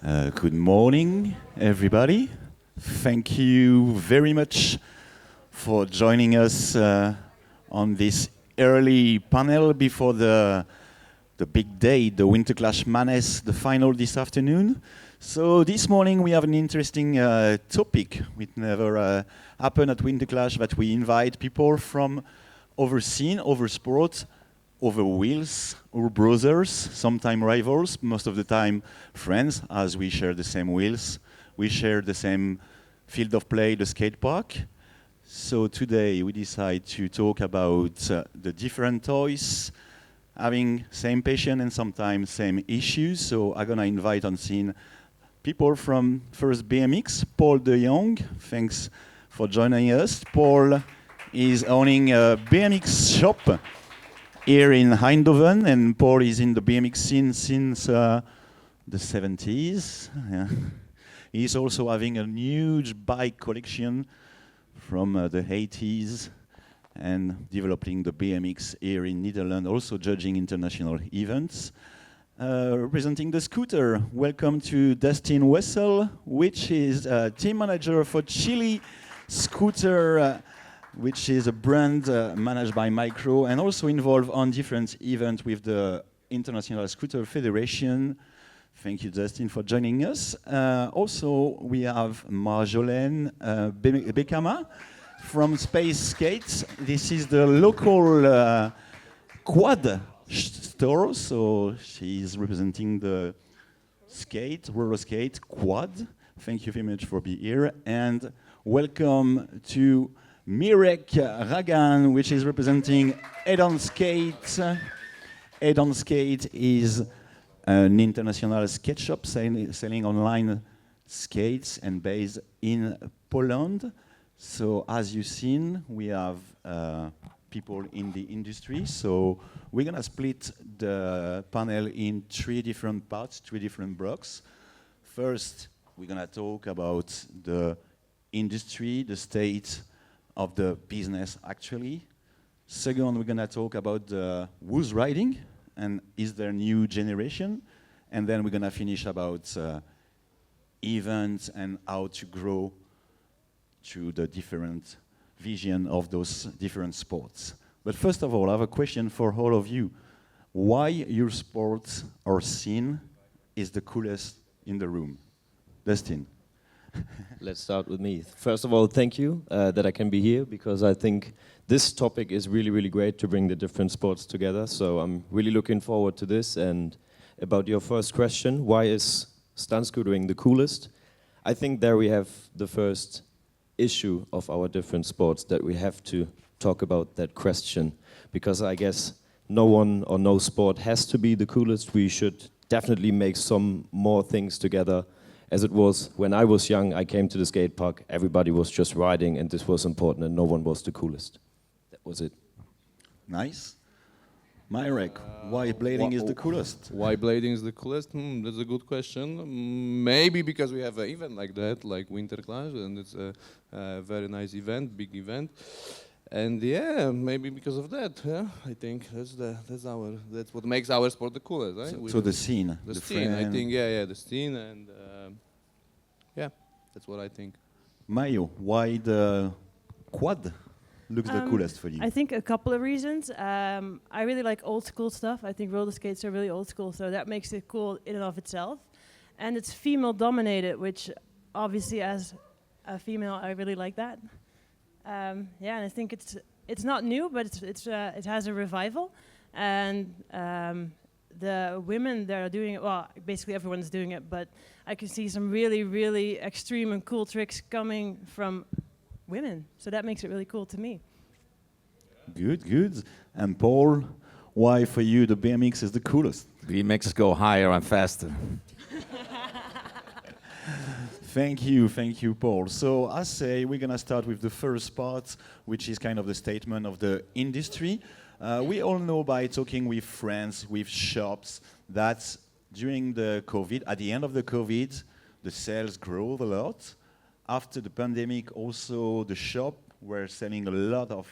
Good morning, everybody. Thank you very much for joining us on this early panel before the big day, the Winterclash Madness, the final this afternoon. So this morning we have an interesting topic. It never happened at Winterclash that we invite people from over scene, over sport, over wheels, or brothers, sometimes rivals, most of the time friends, as we share the same wheels. We share the same field of play, the skate park. So today we decide to talk about the different toys, having same passion and sometimes same issues. So I'm gonna invite on scene people from first BMX, Paul de Jong. Thanks for joining us. Paul is owning a BMX shop here in Eindhoven, and Paul is in the BMX scene since the 70s. Yeah. He's also having a huge bike collection from the 80s and developing the BMX here in Netherlands, also judging international events. Representing the scooter, welcome to Dustin Wessels, which is team manager for Chilli scooter, which is a brand managed by Micro and also involved on different events with the International Scooter Federation. Thank you, Dustin, for joining us. Also, we have Marjolein Bekkema from Space Skates. This is the local quad store, so she's representing the rollerskate quad. Thank you very much for being here, and welcome to Mirek Ragan, which is representing Hedonskate. Hedonskate is an international skate shop selling online skates and based in Poland. So as you've seen, we have people in the industry. So we're gonna split the panel in three different parts, three different blocks. First, we're gonna talk about the industry, the state of the business actually. Second, we're gonna talk about who's riding and is there new generation. And then we're gonna finish about events and how to grow through the different vision of those different sports. But first of all, I have a question for all of you. Why your sport or scene is the coolest in the room? Dustin. Let's start with me. First of all, thank you that I can be here, because I think this topic is really, really great to bring the different sports together. So I'm really looking forward to this. And about your first question, why is stunt scootering the coolest? I think there we have the first issue of our different sports that we have to talk about that question, because I guess no one or no sport has to be the coolest. We should definitely make some more things together. As it was when I was young, I came to the skate park, everybody was just riding and this was important and no one was the coolest. That was it. Nice. Mirek, why blading is the coolest? Why blading is the coolest? That's a good question. Maybe because we have an event like that, like Winterclash, and it's a very nice event, big event. And yeah, maybe because of that. Yeah, I think that's what makes our sport the coolest, right? So the scene, the scene. I think the scene, and yeah, that's what I think. Mayo, why the quad looks the coolest for you? I think a couple of reasons. I really like old school stuff. I think roller skates are really old school, so that makes it cool in and of itself. And it's female dominated, which obviously as a female, I really like that. Yeah, and I think it's not new, but it has a revival, and the women that are doing it, well, basically everyone's doing it, but I can see some really, really extreme and cool tricks coming from women, so that makes it really cool to me. Good, good. And Paul, why for you the BMX is the coolest? BMX go higher and faster. Thank you, Paul. So I say we're gonna start with the first part, which is kind of the statement of the industry. We all know by talking with friends, with shops, that during the COVID, at the end of the COVID, the sales grew a lot. After the pandemic, also the shop were selling a lot of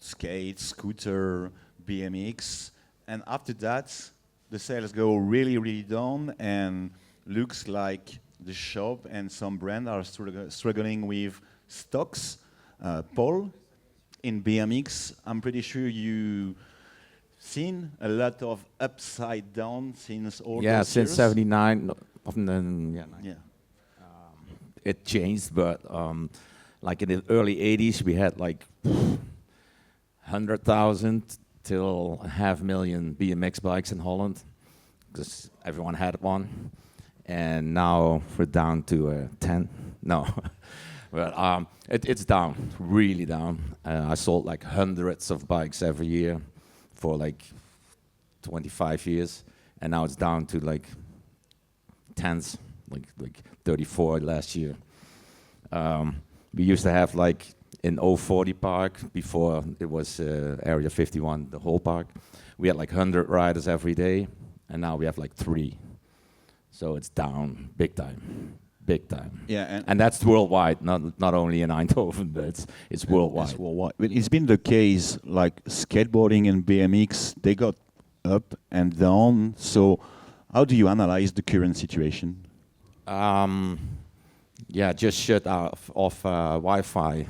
skates, scooter, BMX, and after that, the sales go really, really down, and looks like the shop and some brands are struggling with stocks. Paul, in BMX, I'm pretty sure you seen a lot of upside down since all Yeah, those since years. '79, yeah, Yeah. it changed, but like in the early '80s, we had like 100,000 till 500,000 BMX bikes in Holland, because everyone had one, and now we're down to 10. No, but it's down, really down. I sold like hundreds of bikes every year for like 25 years, and now it's down to like tens, like 34 last year. We used to have like in 040 Park, before it was Area 51, the whole park, we had like 100 riders every day, and now we have like 3. So it's down big time, big time. Yeah, And that's worldwide, not only in Eindhoven, but it's worldwide. It's worldwide. But it's been the case, like skateboarding and BMX, they got up and down. So how do you analyze the current situation? Yeah, just shut off Wi-Fi,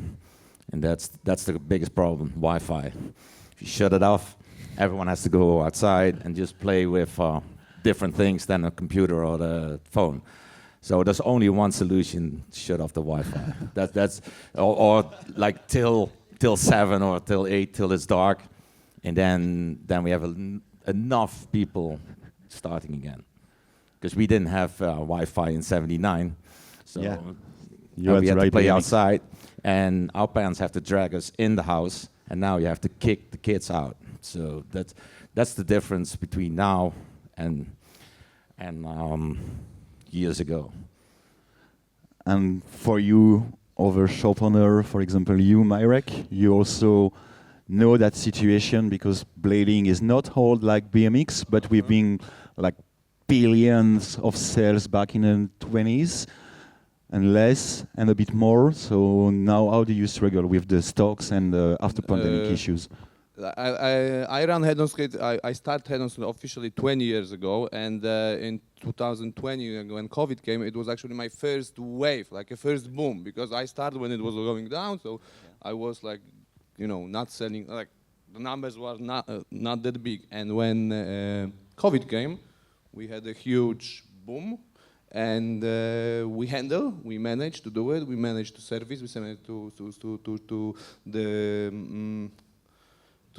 and that's the biggest problem. Wi-Fi. If you shut it off, everyone has to go outside and just play with different things than a computer or the phone. So there's only one solution: shut off the Wi-Fi. that's or like till 7 or till 8 till it's dark, and then we have enough people starting again, because we didn't have Wi-Fi in '79. So Yeah. we had to play outside, and our parents have to drag us in the house, and now you have to kick the kids out. So that's the difference between now and years ago. And for you, other shop owner, for example, you, Mirek, you also know that situation because blading is not old like BMX, but we've been like billions of sales back in the 20s. And less and a bit more. So now, how do you struggle with the stocks and the after pandemic issues? I run Hedonskate. I started Hedonskate officially 20 years ago, and in 2020, when COVID came, it was actually my first wave, like a first boom, because I started when it was going down. So I was like, not selling. Like the numbers were not that big. And when COVID came, we had a huge boom. And we managed to do it. We managed to service. We managed to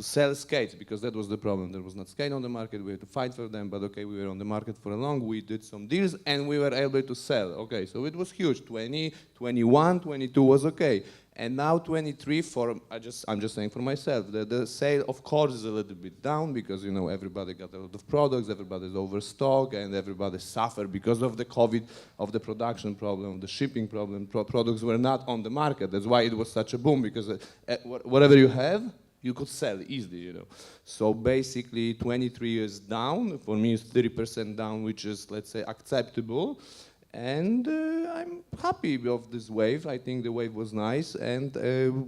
sell skates, because that was the problem. There was not skate on the market. We had to fight for them. But okay, we were on the market for a long. We did some deals, and we were able to sell. Okay, so it was huge. 20, 21, 22 was okay. And now 23, I'm just saying for myself, the sale of course is a little bit down, because everybody got a lot of products, everybody's overstock, and everybody suffered because of the COVID, of the production problem, the shipping problem. Products were not on the market. That's why it was such a boom, because whatever you have, you could sell easily, So basically 23 is down. For me, it's 30% down, which is, let's say, acceptable. And I'm happy of this wave. I think the wave was nice. And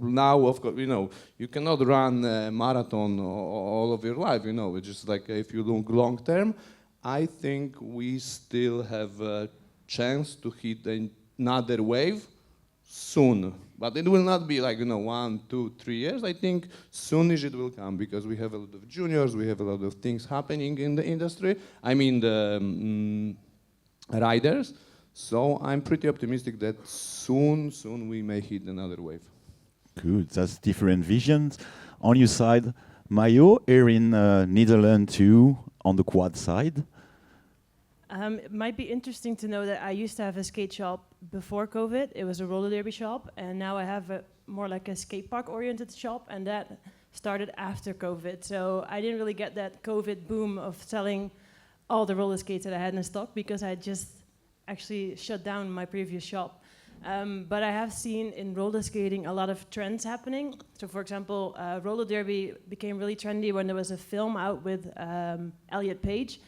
now, of course, you cannot run a marathon all of your life, It's just like if you look long term, I think we still have a chance to hit another wave soon. But it will not be like, 1, 2, 3 years. I think soonish it will come, because we have a lot of juniors, we have a lot of things happening in the industry. I mean, the riders. So I'm pretty optimistic that soon we may hit another wave. Good, that's different visions. On your side, Mayo, here in Netherlands too, on the quad side. It might be interesting to know that I used to have a skate shop before COVID. It was a roller derby shop, and now I have more like a skate park oriented shop, and that started after COVID. So I didn't really get that COVID boom of selling all the roller skates that I had in stock, because I just actually shut down my previous shop. But I have seen in roller skating a lot of trends happening. So for example, roller derby became really trendy when there was a film out with Elliot Page.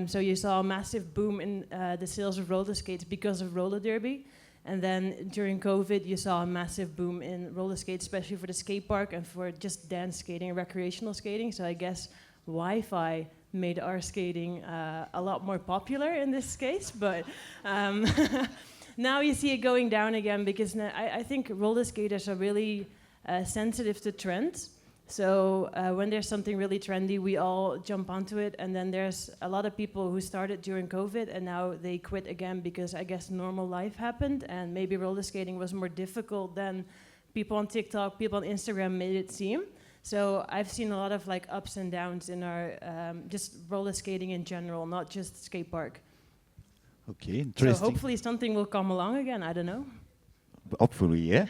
So you saw a massive boom in the sales of roller skates because of roller derby. And then during COVID, you saw a massive boom in roller skates, especially for the skate park and for just dance skating and recreational skating. So I guess Wi-Fi made our skating a lot more popular in this case, but now you see it going down again because I think roller skaters are really sensitive to trends. So when there's something really trendy, we all jump onto it, and then there's a lot of people who started during COVID and now they quit again because I guess normal life happened, and maybe roller skating was more difficult than people on TikTok, people on Instagram made it seem. So I've seen a lot of like ups and downs in our just roller skating in general, not just skate park. Okay, interesting. So hopefully something will come along again. I don't know. Hopefully, yeah.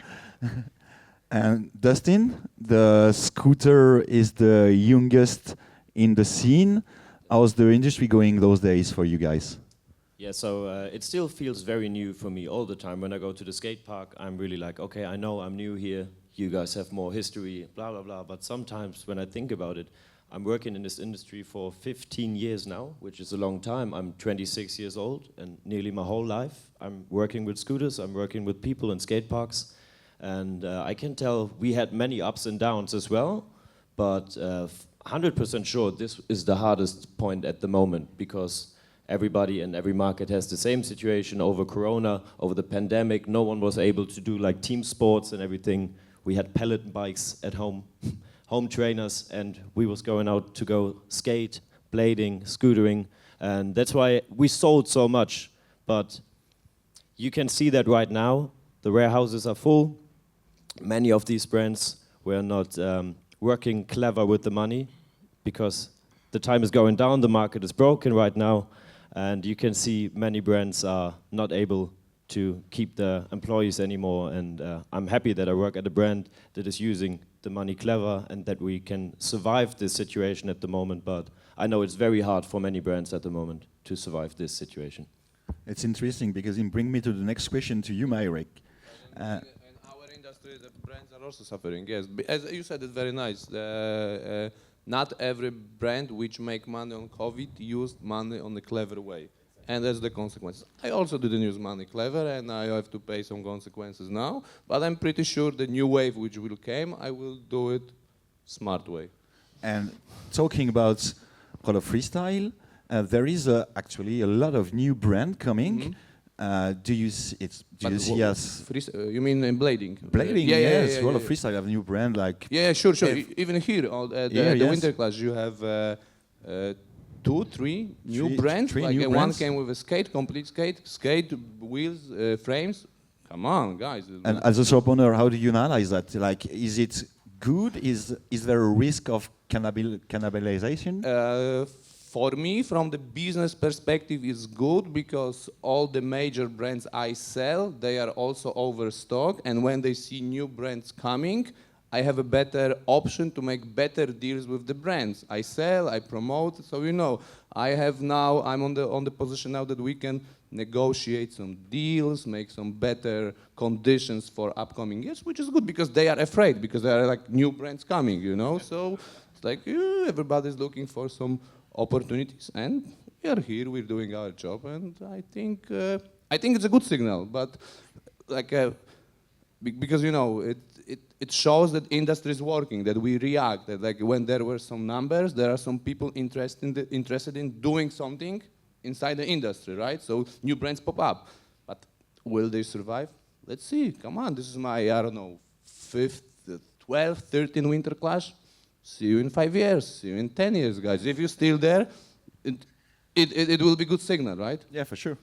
And Dustin, the scooter is the youngest in the scene. How's the industry going those days for you guys? Yeah, so it still feels very new for me all the time. When I go to the skate park, I'm really like, okay, I know I'm new here. You guys have more history, blah, blah, blah. But sometimes when I think about it, I'm working in this industry for 15 years now, which is a long time. I'm 26 years old, and nearly my whole life I'm working with scooters, I'm working with people in skate parks. And I can tell we had many ups and downs as well, but 100% sure this is the hardest point at the moment, because everybody in every market has the same situation over Corona, over the pandemic. No one was able to do like team sports and everything. We had pellet bikes at home, home trainers, and we was going out to go skate, blading, scootering, and that's why we sold so much. But you can see that right now, the warehouses are full. Many of these brands were not working clever with the money because the time is going down, the market is broken right now, and you can see many brands are not able to keep the employees anymore, and I'm happy that I work at a brand that is using the money clever and that we can survive this situation at the moment, but I know it's very hard for many brands at the moment to survive this situation. It's interesting because it brings me to the next question to you, Mirek. The brands are also suffering, yes. As you said, it's very nice. Not every brand which make money on COVID used money on a clever way. And that's the consequence. I also didn't use money clever, and I have to pay some consequences now. But I'm pretty sure the new wave which will come, I will do it smart way. And talking about roller freestyle, there is actually a lot of new brand coming. Mm-hmm. Do you see us? You mean in blading? Blading, yes. Roller freestyle have a new brand like. Yeah, sure. Even here at the Winterclash, you have 2, 3 new brands. Three like new one brands. came with a skate, complete skate wheels, frames. Come on, guys. And as a shop owner, how do you analyze that? Like, is it good? Is there a risk of cannibalization? For me, from the business perspective, it's good because all the major brands I sell, they are also overstocked. And when they see new brands coming, I have a better option to make better deals with the brands. I sell, I promote. So I'm on the position now that we can negotiate some deals, make some better conditions for upcoming years, which is good because they are afraid because there are like new brands coming, So it's like everybody's looking for some opportunities, and we are here. We're doing our job, and I think it's a good signal. But because it shows that industry is working, that we react. That like when there were some numbers, there are some people interested in doing something inside the industry, right? So new brands pop up, but will they survive? Let's see. Come on, this is my 5th, 12th, 13th Winterclash. See you in 5 years, see you in 10 years, guys. If you're still there, it will be good signal, right? Yeah, for sure.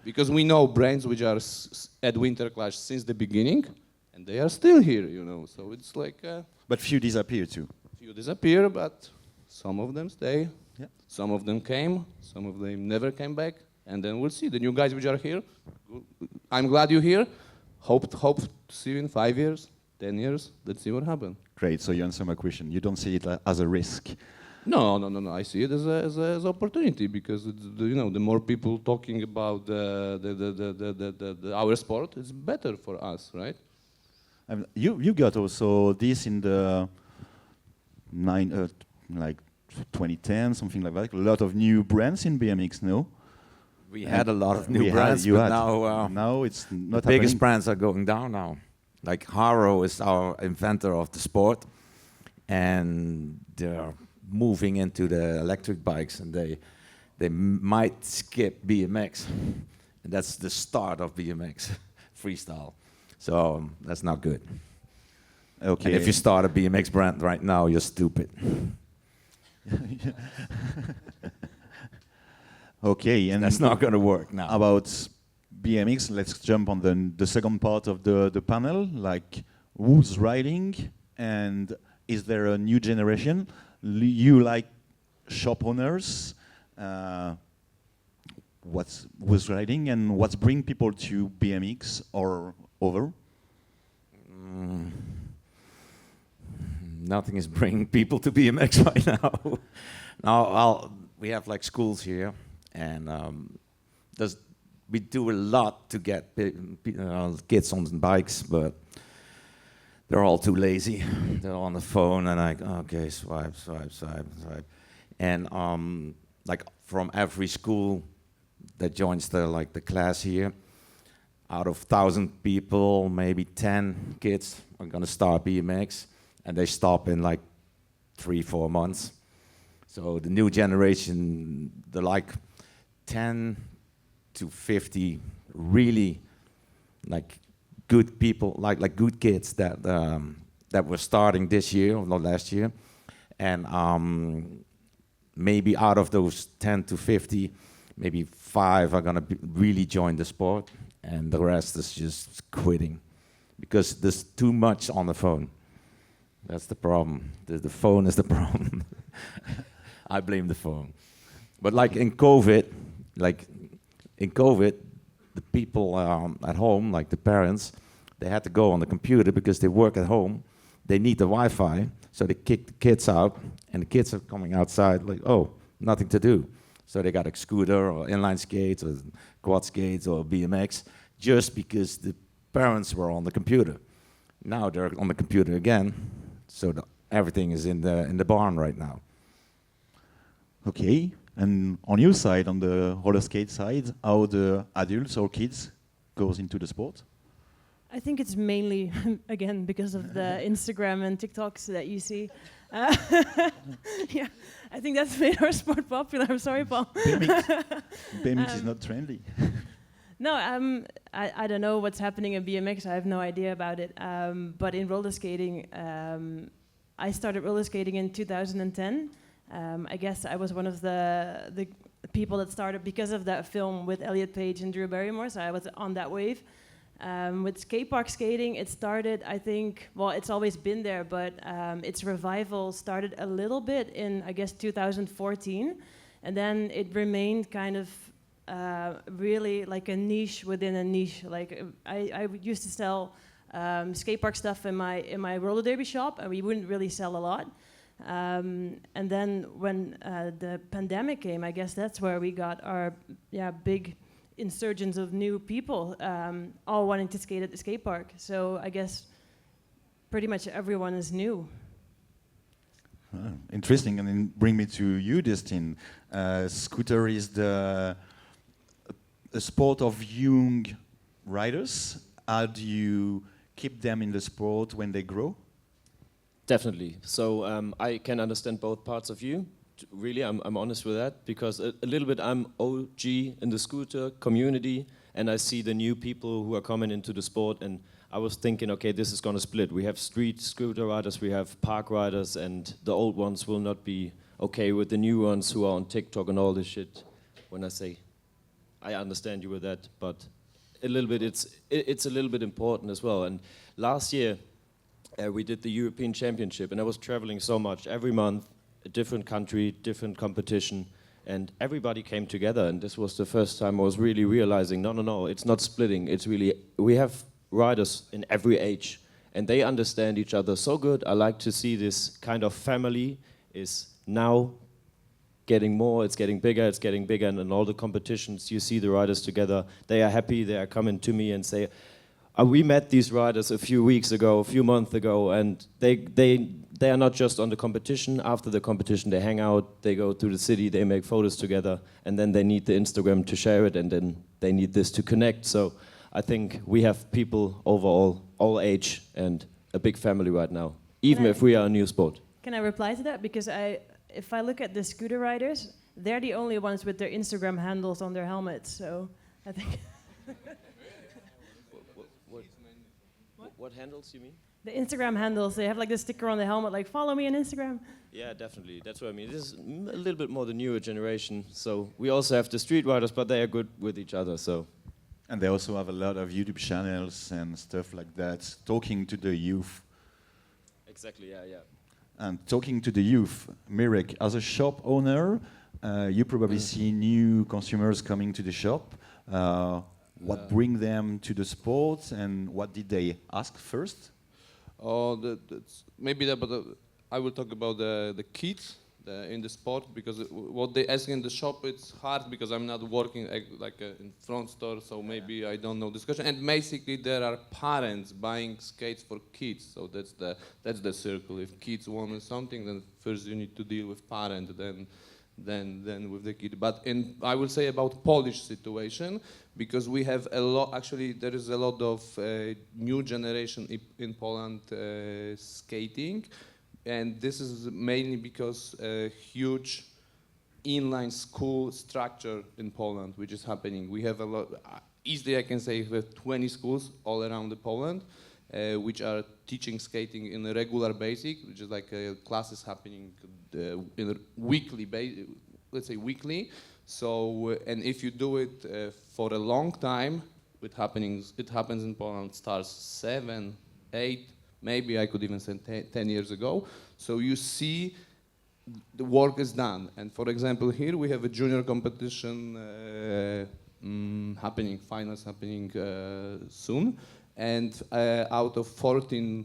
Because we know brands which are at Winterclash since the beginning, and they are still here, So it's like... But few disappear too. Few disappear, but some of them stay. Yeah. Some of them came, some of them never came back, and then we'll see. The new guys which are here, I'm glad you're here. Hope to see you in 5 years, 10 years. Let's see what happens. Great, so you answer my question. You don't see it as a risk? No. I see it as an opportunity because the more people talking about our sport, it's better for us, right? You got also this in the 2010, something like that. A lot of new brands in BMX, no? We had a lot of new brands, but now it's not the biggest brands are going down now. Like Haro is our inventor of the sport, and moving into the electric bikes, and they might skip BMX, and that's the start of BMX freestyle. So that's not good. Okay. And if you start a BMX brand right now, you're stupid. Okay, and That's not going to work now. about BMX, let's jump on the second part of the panel, like who's riding and is there a new generation? You like shop owners, who's riding and what's bring people to BMX or over? Nothing is bringing people to BMX right now. Now, we have like schools here, and we do a lot to get kids on bikes, but they're all too lazy. They're on the phone and like, okay, swipe. And like from every school that joins the class here, out of 1,000 people, maybe 10 kids are gonna start BMX, and they stop in like 3-4 months. So the new generation, they're like 10 to 50 really like good people, like good kids that were starting this year or not last year, and maybe out of those 10 to 50, maybe 5 are gonna really join the sport, and the rest is just quitting because there's too much on the phone. That's the problem. The phone is the problem. I blame the phone. But like in COVID, the people at home, like the parents, they had to go on the computer because they work at home. They need the Wi-Fi, so they kick the kids out, and the kids are coming outside like, oh, nothing to do. So they got a scooter or inline skates or quad skates or BMX just because the parents were on the computer. Now they're on the computer again, so everything is in the barn right now. Okay, and on your side, on the roller skate side, how the adults or kids goes into the sport? I think it's mainly, again, because of the Instagram and TikToks that you see. Yeah, I think that's made our sport popular. I'm sorry, Paul. BMX is not trendy. No, I don't know what's happening in BMX. I have no idea about it. But in roller skating, I started roller skating in 2010. I guess I was one of the people that started because of that film with Elliot Page and Drew Barrymore, so I was on that wave. With skatepark skating, it started, I think, well, it's always been there, but its revival started a little bit in, I guess, 2014, and then it remained kind of really like a niche within a niche. Like I used to sell skatepark stuff in my roller derby shop, and we wouldn't really sell a lot. And then when the pandemic came, I guess that's where we got our big insurgence of new people all wanting to skate at the skate park. So I guess pretty much everyone is new. Interesting, and then bring me to you, Dustin. Scooter is a sport of young riders. How do you keep them in the sport when they grow? Definitely. So I can understand both parts of you. Really, I'm honest with that, because a little bit I'm OG in the scooter community, and I see the new people who are coming into the sport, and I was thinking, okay, this is going to split. We have street scooter riders, we have park riders, and the old ones will not be okay with the new ones who are on TikTok and all this shit. When I say, I understand you with that, but a little bit, it's a little bit important as well. And last year, we did the European Championship, and I was traveling so much, every month, a different country, different competition, and everybody came together, and this was the first time I was really realizing, no, it's not splitting, it's really, we have riders in every age, and they understand each other so good. I like to see this kind of family is now getting more, it's getting bigger, and in all the competitions, you see the riders together, they are happy, they are coming to me and say, we met these riders a few months ago, and they are not just on the competition. After the competition, they hang out, they go to the city, they make photos together, and then they need the Instagram to share it, and then they need this to connect. So I think we have people overall, all age, and a big family right now, even if we are a new sport. Can I reply to that? Because if I look at the scooter riders, they're the only ones with their Instagram handles on their helmets. So I think What handles you mean? the Instagram handles, they have like this sticker on the helmet, like follow me on Instagram. Yeah, definitely. That's what I mean. This is a little bit more the newer generation. So we also have the street riders, but they are good with each other. So And they also have a lot of YouTube channels and stuff like that, talking to the youth. exactly, yeah. And talking to the youth, Mirek, as a shop owner, you probably see new consumers coming to the shop. What bring them to the sport, and what did they ask first? Oh, that's maybe that, but I will talk about the kids in the sport, because what they ask in the shop, it's hard because I'm not working in front store, so maybe I don't know this question. And basically, there are parents buying skates for kids, so that's the circle. If kids want something, then first you need to deal with parent, then with the kid. But I will say about Polish situation, because we have a lot. Actually, there is a lot of new generation in Poland skating. And this is mainly because a huge inline school structure in Poland, which is happening. We have a lot, easily I can say we have 20 schools all around the Poland, which are teaching skating in a regular basis, which is like classes happening in a weekly let's say weekly. So, and if you do it for a long time, it happens in Poland, starts 7, 8, maybe I could even say 10 years ago. So you see the work is done. And for example, here we have a junior competition happening, finals happening soon. And out of 14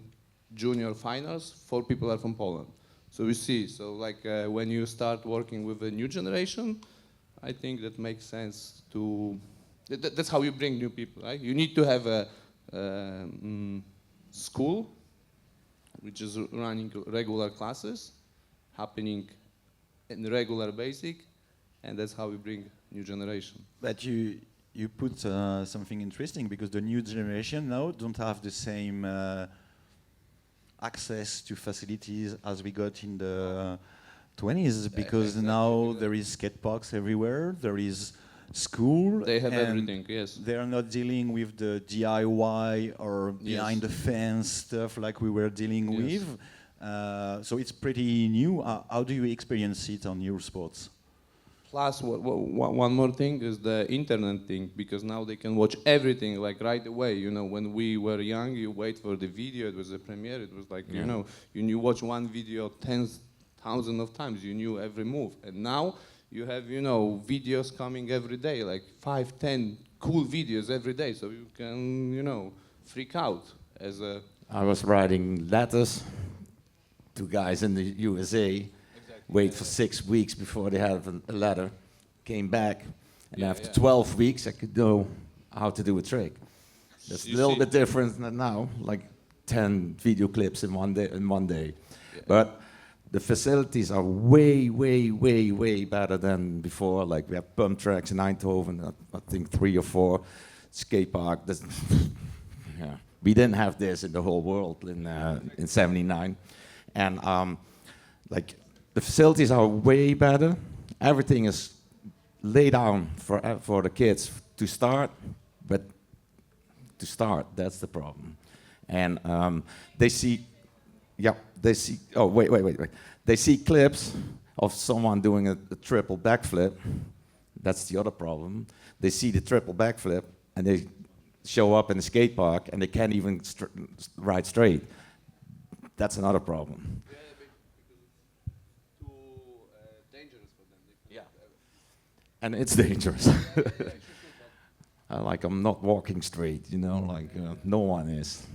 junior finals, 4 people are from Poland. So we see, so like when you start working with a new generation, I think that makes sense to, that's how you bring new people, right? You need to have a school, which is running regular classes, happening in regular basic, and that's how we bring new generation. But you put something interesting, because the new generation now don't have the same access to facilities as we got in the 20s, because exactly. now there is skate parks everywhere, there is school. They have and everything, yes. They are not dealing with the DIY or behind the fence stuff like we were dealing with. So it's pretty new. How do you experience it on your sports? Plus, one more thing is the internet thing, because now they can watch everything like right away. You know, when we were young, you wait for the video. It was a premiere. It was like, you know, you watch one video 10,000 of times. You knew every move. And now you have, you know, videos coming every day, like 5, 10 cool videos every day. So you can, you know, freak out as a... I was writing letters to guys in the USA. Wait for 6 weeks before they have a letter. Came back, and after 12 weeks, I could know how to do a trick. That's a little bit different than now, like 10 video clips in one day. But the facilities are way, way, way, way better than before. Like we have pump tracks in Eindhoven, I think 3 or 4 skate park. Yeah, we didn't have this in the whole world in '79, and like. The facilities are way better. Everything is laid down for the kids to start, but to start, that's the problem. And they see, oh, wait. They see clips of someone doing a triple backflip. That's the other problem. They see the triple backflip, and they show up in the skate park, and they can't even ride straight. That's another problem. And it's dangerous. Like I'm not walking straight, you know, like no one is.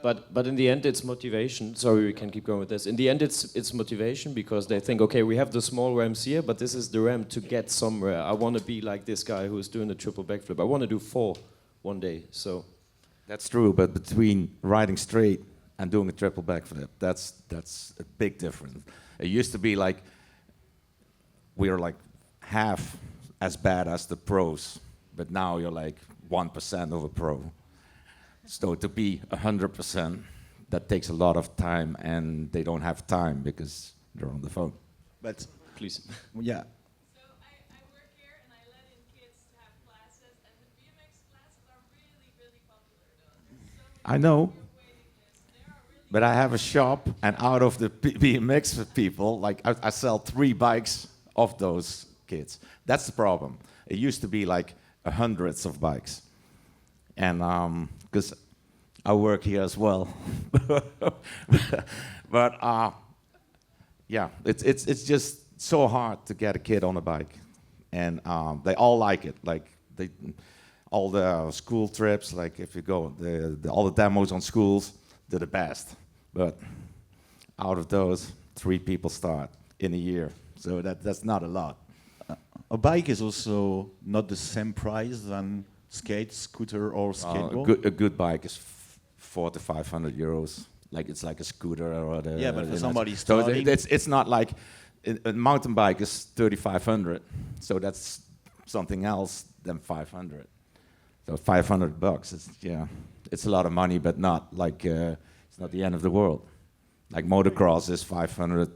But in the end, it's motivation. Sorry, we can keep going with this. In the end, it's motivation, because they think, okay, we have the small ramps here, but this is the ramp to get somewhere. I want to be like this guy who's doing the triple backflip. I want to do 4 one day. So that's true, but between riding straight and doing a triple backflip, that's a big difference. It used to be like we were like half as bad as the pros, but now you're like 1% of a pro. So to be 100%, that takes a lot of time, and they don't have time because they're on the phone. But Please. yeah, So I work here and I let in kids to have classes, and the BMX classes are really, really popular though. There's so many I know. people on waiting list. They are really But I have a shop, and out of the BMX people, like I sell 3 bikes of those kids. That's the problem. It used to be like hundreds of bikes, and because I work here as well, but yeah, it's just so hard to get a kid on a bike, and they all like it. Like all the school trips, like if you go, all the demos on schools, they're the best. But out of those, 3 people start in a year, so that's not a lot. a bike is also not the same price than skate, scooter, or skateboard. A good bike is 400 to 500 euros. Like it's like a scooter or the. Yeah, but for you know, somebody so starting- it's not like a mountain bike is 3,500. So that's something else than 500. So $500 is it's a lot of money, but not like it's not the end of the world. Like motocross is 500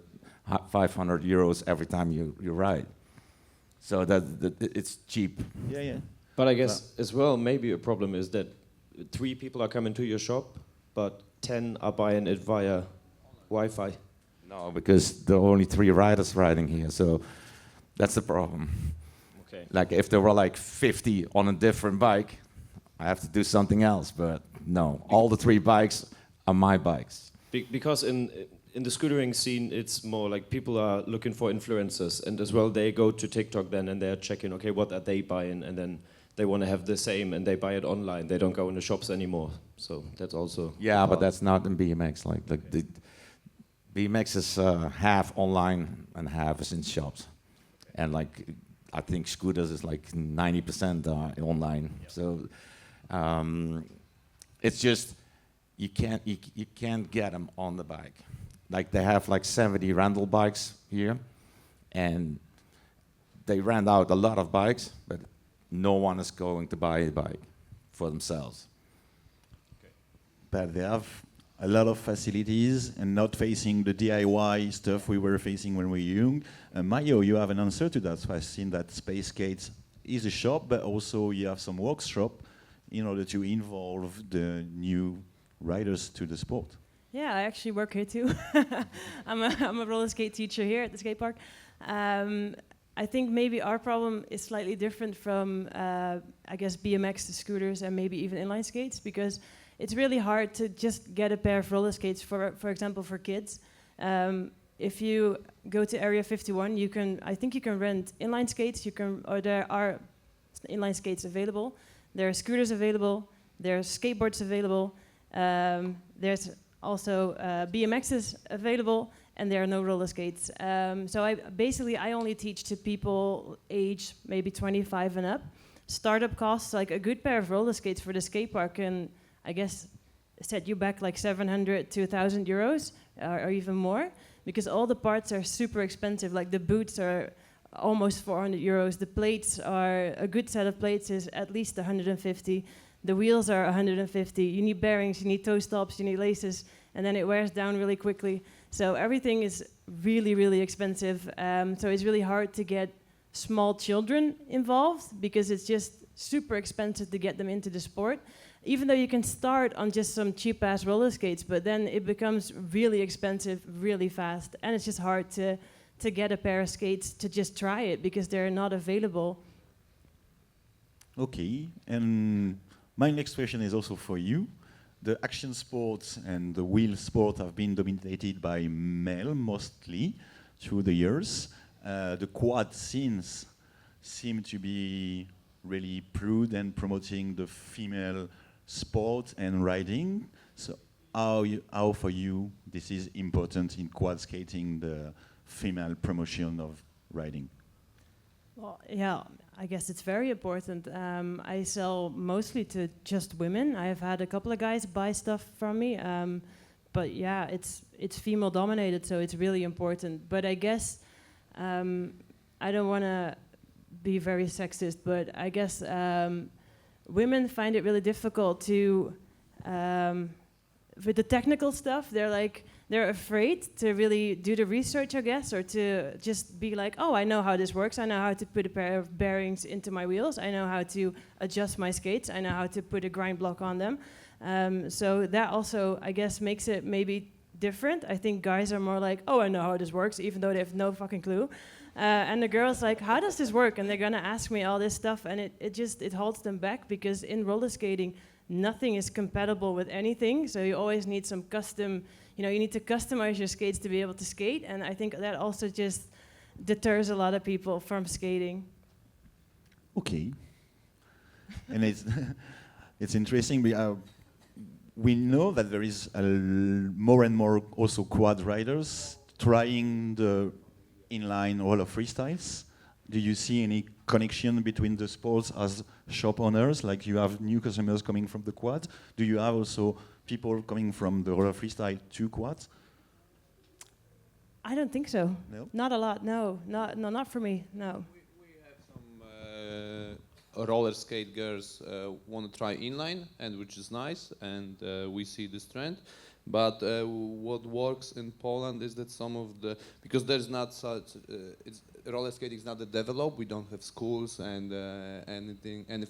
euros every time you ride. So it's cheap. Yeah, yeah. But I guess as well, maybe a problem is that 3 people are coming to your shop, but 10 are buying it via Wi-Fi. No, because there are only 3 riders riding here, so that's the problem. Okay. Like if there were like 50 on a different bike, I have to do something else. But no, all the 3 bikes are my bikes. Because in the scootering scene, it's more like people are looking for influencers, and as well they go to TikTok then and they're checking, okay, what are they buying, and then they want to have the same, and they buy it online. They don't go in the shops anymore. So that's also Yeah, but that's not in BMX. Like the BMX is half online and half is in shops, and like I think scooters is like 90% online. So it's just you can't get them on the bike. Like they have like 70 rental bikes here, and they rent out a lot of bikes, but no one is going to buy a bike for themselves. But they have a lot of facilities and not facing the DIY stuff we were facing when we were young. Mayo, you have an answer to that. So I've seen that Space Skates is a shop, but also you have some workshop in order to involve the new riders to the sport. Yeah, I actually work here too. I'm a roller skate teacher here at the skate park. I think maybe our problem is slightly different from, I guess, BMX, scooters, and maybe even inline skates, because it's really hard to just get a pair of roller skates, for example, for kids. If you go to Area 51, I think you can rent inline skates. Or there are inline skates available. There are scooters available. There are skateboards available. There's also BMXs available, and there are no roller skates. So I only teach to people age maybe 25 and up. Startup costs, like a good pair of roller skates for the skate park can, I guess, set you back like 700 to 1,000 euros or even more, because all the parts are super expensive. Like the boots are almost 400 euros. The plates are, a good set of plates is at least 150. The wheels are 150. You need bearings, you need toe stops, you need laces, and then it wears down really quickly. So everything is really, really expensive. So it's really hard to get small children involved because it's just super expensive to get them into the sport. Even though you can start on just some cheap-ass roller skates, but then it becomes really expensive really fast. And it's just hard to get a pair of skates to just try it because they're not available. Okay, and my next question is also for you. The action sports and the wheel sport have been dominated by male mostly through the years. The quad scenes seem to be really prude and promoting the female sport and riding. So how for you this is important in quad skating, the female promotion of riding? Well, yeah, I guess it's very important. I sell mostly to just women. I have had a couple of guys buy stuff from me, but yeah, it's female dominated, so it's really important. But I guess I don't want to be very sexist, but I guess women find it really difficult to with the technical stuff. They're like, they're afraid to really do the research, I guess, or to just be like, oh, I know how this works. I know how to put a pair of bearings into my wheels. I know how to adjust my skates. I know how to put a grind block on them. So that also, I guess, makes it maybe different. I think guys are more like, oh, I know how this works, even though they have no fucking clue. And the girls like, how does this work? And they're gonna ask me all this stuff, and it holds them back, because in roller skating, nothing is compatible with anything. So you always need some custom, you need to customize your skates to be able to skate. And I think that also just deters a lot of people from skating. Okay. And it's it's interesting. We know that there is more and more also quad riders trying the inline roller freestyles. Do you see any connection between the sports as shop owners? Like, you have new customers coming from the quad. Do you have also people coming from the roller freestyle to quads? I don't think so. No? Not a lot. No, not for me. No. We have some roller skate girls want to try inline, and which is nice, and we see this trend. But what works in Poland is that some of the, because there's not such, roller skating is not that developed. We don't have schools and anything, and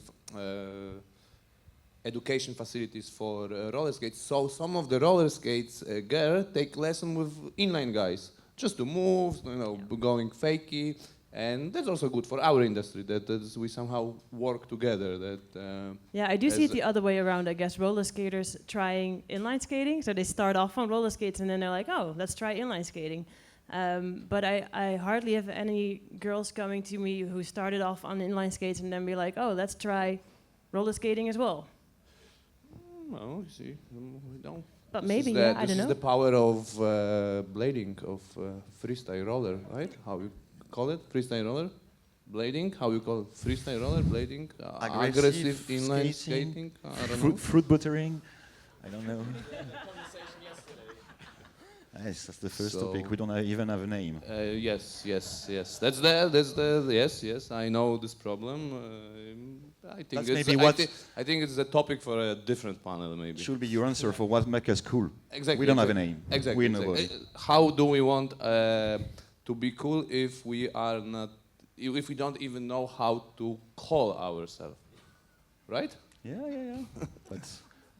education facilities for roller skates. So some of the roller skates girls take lesson with inline guys, just to move, going fakey. And that's also good for our industry, that we somehow work together. Yeah, I do see it the other way around, I guess. Roller skaters trying inline skating. So they start off on roller skates and then they're like, oh, let's try inline skating. But I hardly have any girls coming to me who started off on inline skates and then be like, oh, let's try roller skating as well. Well, you see, we don't. But maybe, yeah, I don't know. This is the power of blading, of freestyle roller, right? How you call it? Freestyle roller? Blading? How you call it? Freestyle roller? Blading? Aggressive inline skating? I don't know. Fruit buttering? I don't know. Yes, that's the first topic. We don't even have a name. Yes. That's yes. I know this problem. I think it's a topic for a different panel, maybe. Should be your answer for what makes us cool. Exactly. We don't have a name. Exactly. We know about it. How do we want to be cool if we are not, if we don't even know how to call ourselves, right? Yeah. But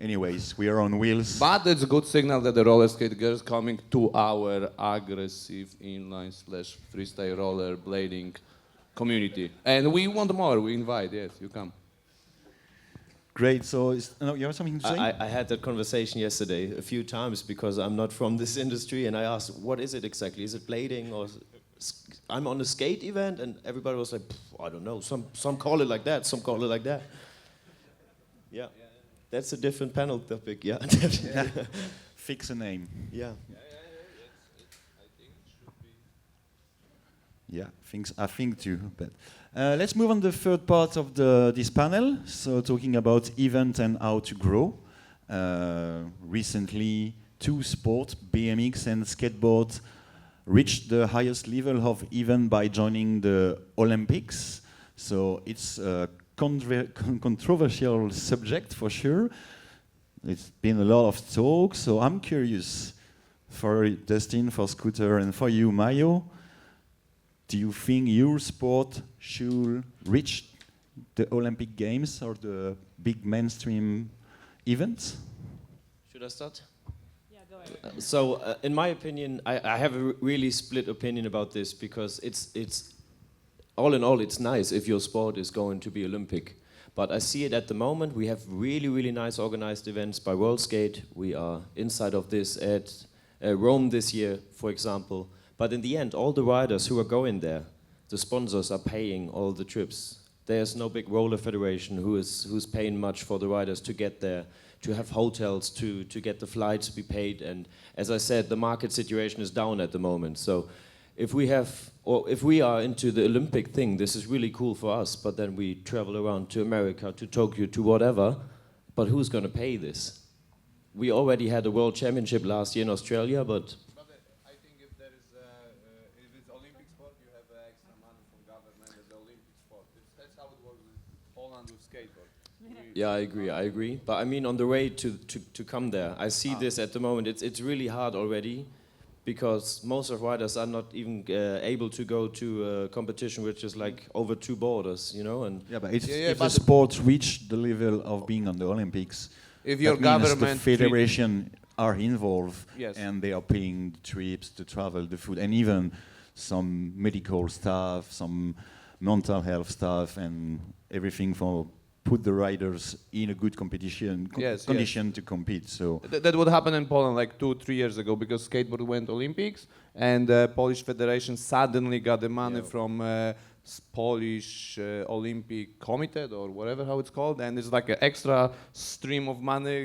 anyways, we are on wheels. But it's a good signal that the roller skate girls coming to our aggressive inline / freestyle roller blading community. And we want more, we invite, yes, you come. Great, so you have something to say? I had that conversation yesterday a few times because I'm not from this industry, and I asked, what is it exactly? Is it blading or... I'm on a skate event, and everybody was like, I don't know, some call it like that, some call it like that. Yeah, that's a different panel topic, yeah. Fix a name. Yeah. Yeah, I think too. But let's move on the third part of this panel. So talking about event and how to grow. Recently, two sports, BMX and skateboard, reached the highest level of event by joining the Olympics. So it's a controversial subject for sure. It's been a lot of talk. So I'm curious, for Dustin, for Scooter, and for you, Mayo. Do you think your sport should reach the Olympic Games or the big mainstream events? Should I start? Yeah, go ahead. So, in my opinion, I have a really split opinion about this because it's all in all, it's nice if your sport is going to be Olympic. But I see it at the moment. We have really, really nice organized events by Rollerskate. We are inside of this at Rome this year, for example. But in the end, all the riders who are going there, the sponsors are paying all the trips. There's no big roller federation who's paying much for the riders to get there, to have hotels, to get the flights be paid. And as I said, the market situation is down at the moment. So if we are into the Olympic thing, this is really cool for us. But then we travel around to America, to Tokyo, to whatever. But who's going to pay this? We already had a world championship last year in Australia, but Yeah, I agree. But I mean, on the way to come there, I see this at the moment. It's really hard already, because most of riders are not even able to go to a competition which is like over 2 borders, you know. And Yeah, but if but the sports reach the level of being on the Olympics, if your that means the government federation are involved, Yes. and they are paying the trips, the travel, the food, and even some medical staff, some mental health staff, and everything for put the riders in a good competition condition to compete. So That would happen in Poland like 2-3 years ago, because skateboard went Olympics, and the Polish Federation suddenly got the money from Polish Olympic Committee or whatever how it's called, and it's like an extra stream of money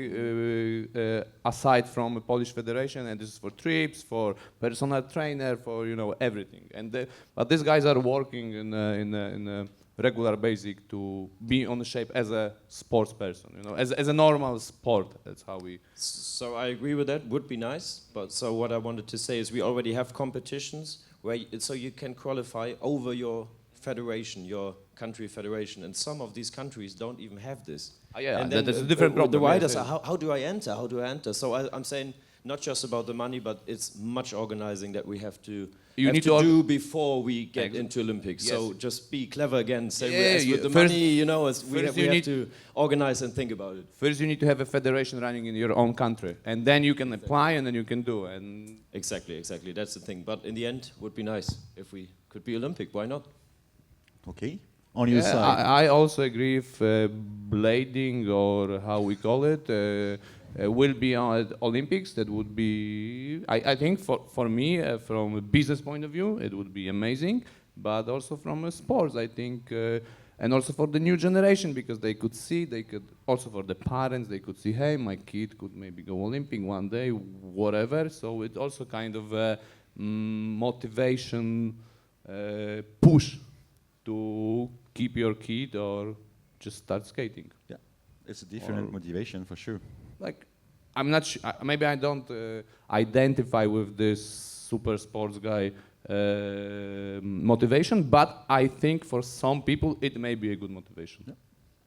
aside from the Polish Federation, and this is for trips, for personal trainer, for everything. And but these guys are working in a regular basic to be on the shape as a sports person, as a normal sport. That's how we. so I agree with that. Would be nice, but so what I wanted to say is we already have competitions where so you can qualify over your federation, your country federation, and some of these countries don't even have this. Yeah, and then that's a different problem. The riders yes, are, how do I enter? How do I enter? So I'm saying not just about the money, but it's much organizing that we have to. You need to to do before we get into Olympics. Yes. So just be clever again. Say Yeah, as with the first- money, as we first have, you we have need- to organize and think about it. First, you need to have a federation running in your own country, and then you can apply, and then you can do. And Exactly. That's the thing. But in the end, would be nice if we could be Olympic. Why not? okay, on your side. I also agree if blading, or how we call it, will be on Olympics. That would be, I think, for me, from a business point of view, it would be amazing. But also from a sports, I think, and also for the new generation, because they could also for the parents, they could see, hey, my kid could maybe go Olympic one day, whatever. So it's also kind of a motivation push to keep your kid or just start skating. Yeah, it's a different motivation for sure. Like, I'm not sure, maybe I don't identify with this super sports guy motivation, but I think for some people it may be a good motivation. Yeah.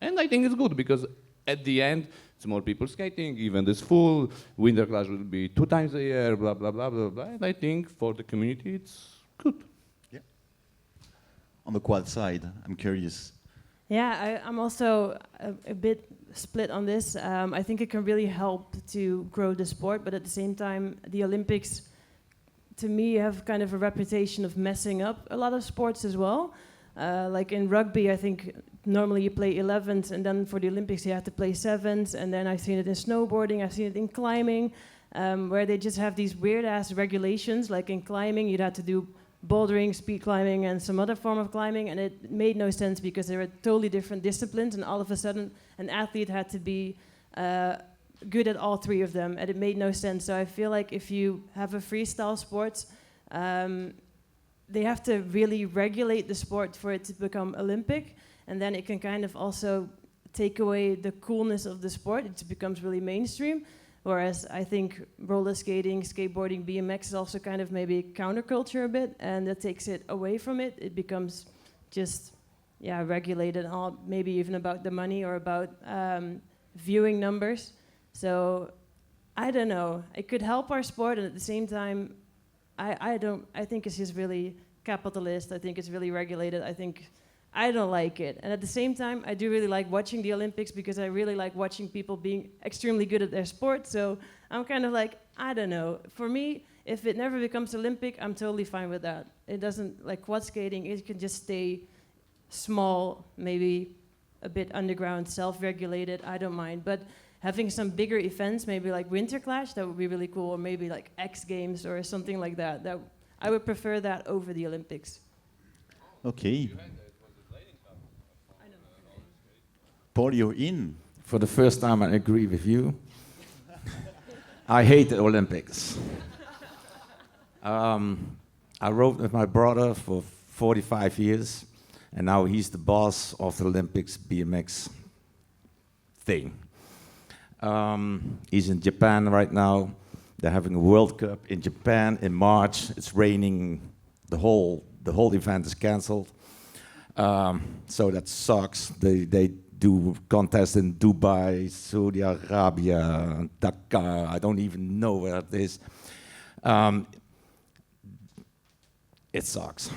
And I think it's good, because at the end it's more people skating, event is full, Winterclash will be 2 times a year, blah, blah, blah, blah, blah. And I think for the community it's good. On the quad side, I'm curious. Yeah, I'm also a bit split on this. I think it can really help to grow the sport, but at the same time, the Olympics, to me, have kind of a reputation of messing up a lot of sports as well. Like in rugby, I think normally you play 11s, and then for the Olympics you have to play 7s, and then I've seen it in snowboarding, I've seen it in climbing, where they just have these weird-ass regulations. Like in climbing, you'd have to do bouldering, speed climbing, and some other form of climbing, and it made no sense because they were totally different disciplines, and all of a sudden an athlete had to be good at all 3 of them, and it made no sense. So I feel like if you have a freestyle sport, they have to really regulate the sport for it to become Olympic, and then it can kind of also take away the coolness of the sport. It becomes really mainstream. Whereas I think roller skating, skateboarding, BMX is also kind of maybe counterculture a bit, and that takes it away from it. It becomes just, regulated, all maybe even about the money or about viewing numbers. So I don't know. It could help our sport, and at the same time, I think it's just really capitalist. I think it's really regulated. I don't like it. And at the same time, I do really like watching the Olympics, because I really like watching people being extremely good at their sport. So I'm kind of like, I don't know. For me, if it never becomes Olympic, I'm totally fine with that. It doesn't, like quad skating, it can just stay small, maybe a bit underground, self-regulated, I don't mind. But having some bigger events, maybe like Winterclash, that would be really cool, or maybe like X Games or something like that. I would prefer that over the Olympics. Okay. Paul, you're in. For the first time, I agree with you. I hate the Olympics. I rode with my brother for 45 years, and now he's the boss of the Olympics BMX thing. He's in Japan right now. They're having a World Cup in Japan in March. It's raining. The whole event is cancelled. So that sucks. do contests in Dubai, Saudi Arabia, Dakar. I don't even know where it is. It sucks.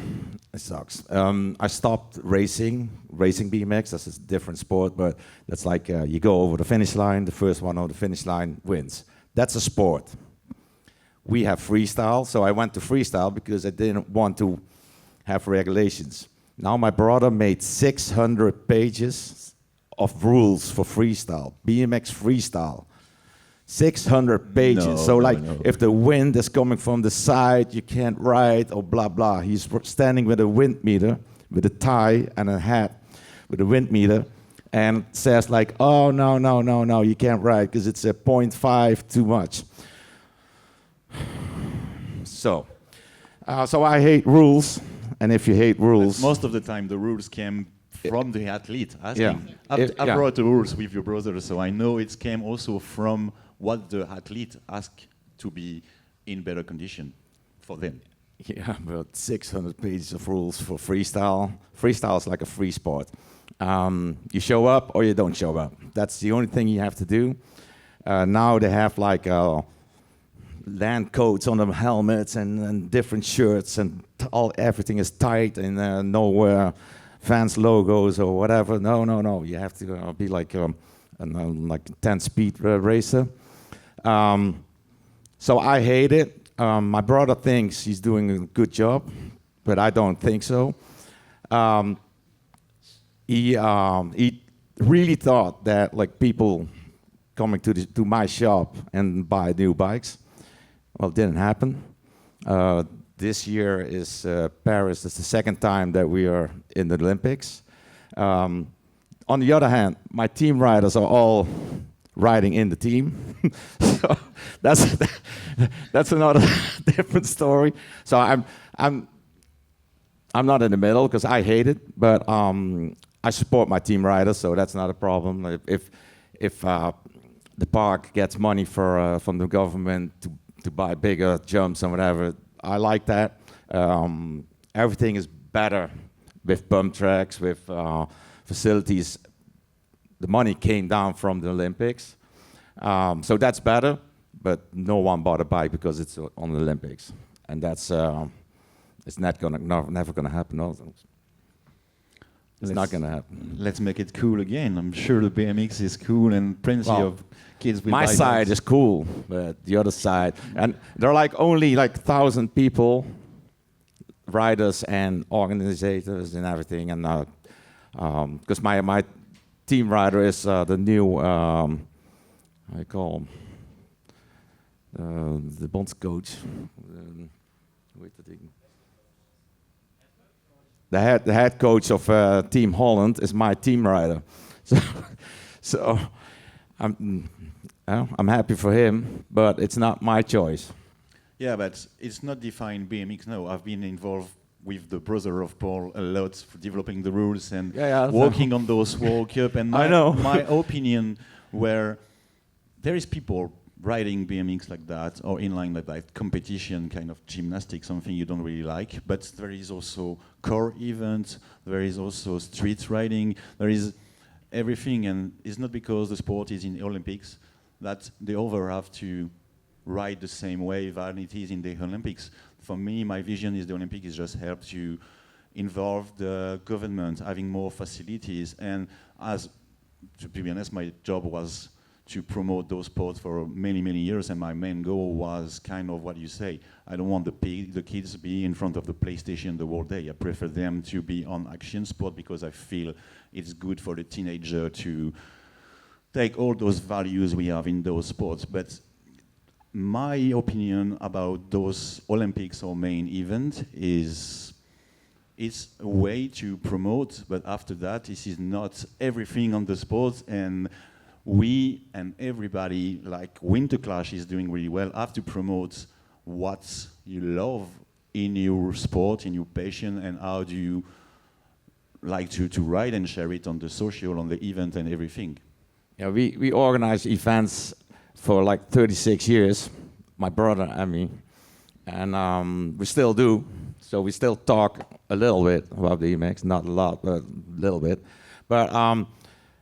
It sucks. I stopped racing BMX. That's a different sport, but that's like you go over the finish line. The first one over the finish line wins. That's a sport. We have freestyle, so I went to freestyle because I didn't want to have regulations. Now my brother made 600 pages of rules for freestyle, BMX freestyle. 600 pages. No, so no, like, no. if the wind is coming from the side, you can't ride, or blah, blah. He's standing with a wind meter, with a tie and a hat, with a wind meter, and says like, oh, no, you can't ride, because it's a 0.5 too much. So I hate rules, and if you hate rules... But most of the time, the rules came from the athlete asking. Yeah. I've brought the rules with your brother, so I know it came also from what the athlete asked to be in better condition for them. Yeah, about 600 pages of rules for freestyle. Freestyle is like a free sport. You show up or you don't show up. That's the only thing you have to do. Now they have like land coats on the helmets and different shirts, and everything is tight, and no fans logos or whatever. No. You have to be like a 10-speed racer. So I hate it. My brother thinks he's doing a good job, but I don't think so. He really thought that like people coming to my shop and buy new bikes. Well, it didn't happen. This year is Paris. It's the second time that we are in the Olympics. On the other hand, my team riders are all riding in the team. So that's another different story. So I'm not in the middle because I hate it, but I support my team riders, so that's not a problem. If the park gets money from the government to buy bigger jumps and whatever, I like that. Everything is better with bump tracks, with facilities. The money came down from the Olympics, so that's better. But no one bought a bike because it's on the Olympics, and that's it's never gonna happen. Also. It's not gonna happen. Let's make it cool again. I'm sure the BMX is cool, and plenty of kids will my buy side bikes. is cool, but the other side, and there are like only like 1,000 people, riders and organizers and everything, and because my team rider is the new I call him, the bondscoach. The head coach of Team Holland is my team rider, so I'm happy for him, but it's not my choice. Yeah, but it's not defined BMX. No, I've been involved with the brother of Paul a lot for developing the rules and working on those World Cup. And my opinion, where there is people riding BMX like that or inline like that, competition kind of gymnastics, something you don't really like. But there is also core events. There is also street riding. There is everything, and it's not because the sport is in the Olympics that the other have to ride the same way than it is in the Olympics. For me, my vision is the Olympics is just help to involve the government, having more facilities. And to be honest, my job was to promote those sports for many, many years, and my main goal was kind of what you say. I don't want the kids to be in front of the PlayStation the whole day. I prefer them to be on action sport because I feel it's good for the teenager to take all those values we have in those sports. But my opinion about those Olympics or main event is it's a way to promote, but after that, this is not everything on the sport, and we and everybody, like Winterclash is doing really well, have to promote what you love in your sport, in your passion, and how do you like to ride and share it on the social, on the event and everything. Yeah, we organize events for like 36 years, my brother and me, and we still do. So we still talk a little bit about the BMX, not a lot, but a little bit. But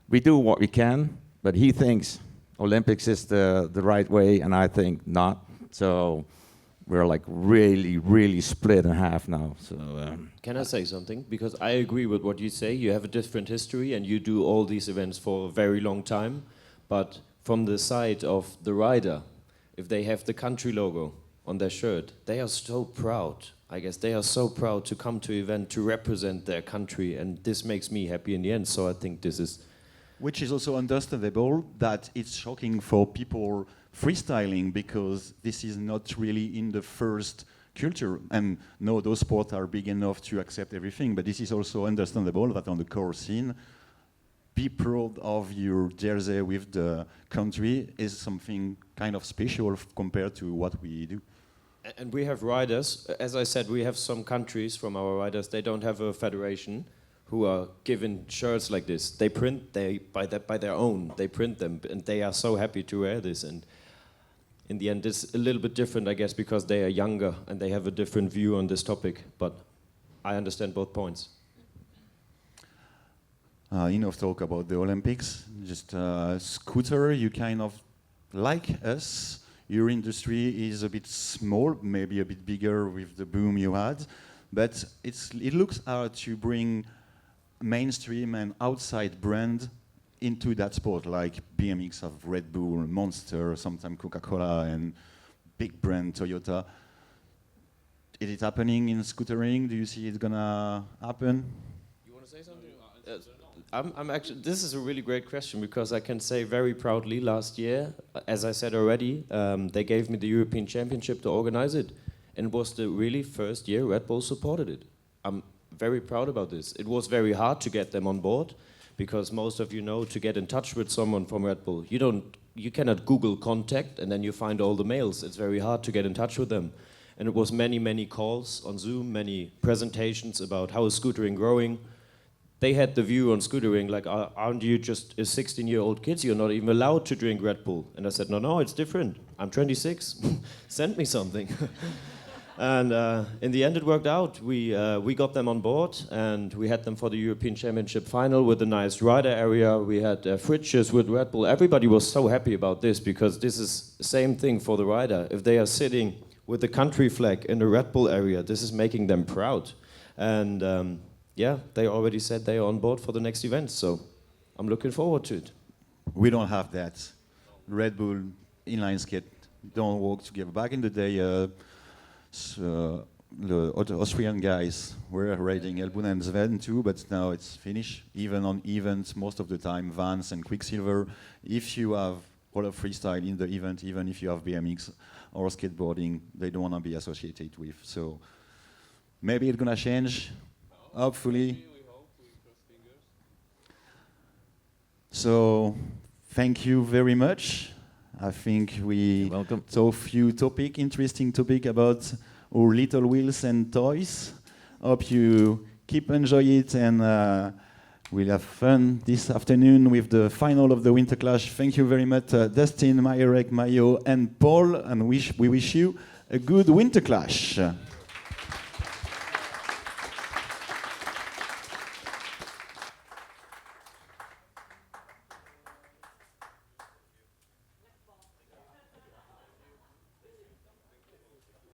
we do what we can, but he thinks Olympics is the right way, and I think not. So we're like really split in half now. So Can I say something? Because I agree with what you say. You have a different history and you do all these events for a very long time. But from the side of the rider, if they have the country logo on their shirt, they are so proud. I guess they are so proud to come to event to represent their country, and this makes me happy in the end. So I think this is... Which is also understandable that it's shocking for people freestyling, because this is not really in the first culture. And no, those sports are big enough to accept everything, but this is also understandable that on the core scene, be proud of your jersey with the country is something kind of special compared to what we do. And we have riders, as I said, we have some countries from our riders, they don't have a federation who are given shirts like this. They print, by their own, they print them, and they are so happy to wear this. And in the end, it's a little bit different, I guess, because they are younger and they have a different view on this topic. But I understand both points. Enough talk about the Olympics. Just Scooter, you kind of like us. Your industry is a bit small, maybe a bit bigger with the boom you had, but it looks hard to bring mainstream and outside brand into that sport, like BMX of Red Bull, Monster, sometimes Coca-Cola, and big brand Toyota. Is it happening in scootering? Do you see it gonna happen? You want to say something? I'm actually. This is a really great question, because I can say very proudly, last year, as I said already, they gave me the European Championship to organize it, and it was the really first year Red Bull supported it. I'm very proud about this. It was very hard to get them on board, because most of you know, to get in touch with someone from Red Bull, you cannot Google contact and then you find all the mails. It's very hard to get in touch with them. And it was many calls on Zoom, many presentations about how is scootering growing. They had the view on scootering like, aren't you just a 16-year-old kid? You're not even allowed to drink Red Bull. And I said, no, it's different. I'm 26. Send me something. And in the end, it worked out. We got them on board, and we had them for the European Championship final with a nice rider area. We had fridges with Red Bull. Everybody was so happy about this, because this is the same thing for the rider. If they are sitting with the country flag in the Red Bull area, this is making them proud. And yeah, they already said they are on board for the next event, so I'm looking forward to it. We don't have that. Red Bull, inline skate don't work together. Back in the day, the Austrian guys were riding Elbun and Sven too, but now it's finished. Even on events, most of the time, Vans and Quicksilver. If you have roller freestyle in the event, even if you have BMX or skateboarding, they don't want to be associated with. So maybe it's gonna change. Hopefully. So, thank you very much. I think we saw a few interesting topic about our little wheels and toys. Hope you keep enjoying it, and we'll have fun this afternoon with the final of the Winterclash. Thank you very much, Dustin, Mirek, Mayo, and Paul, and we wish you a good Winterclash.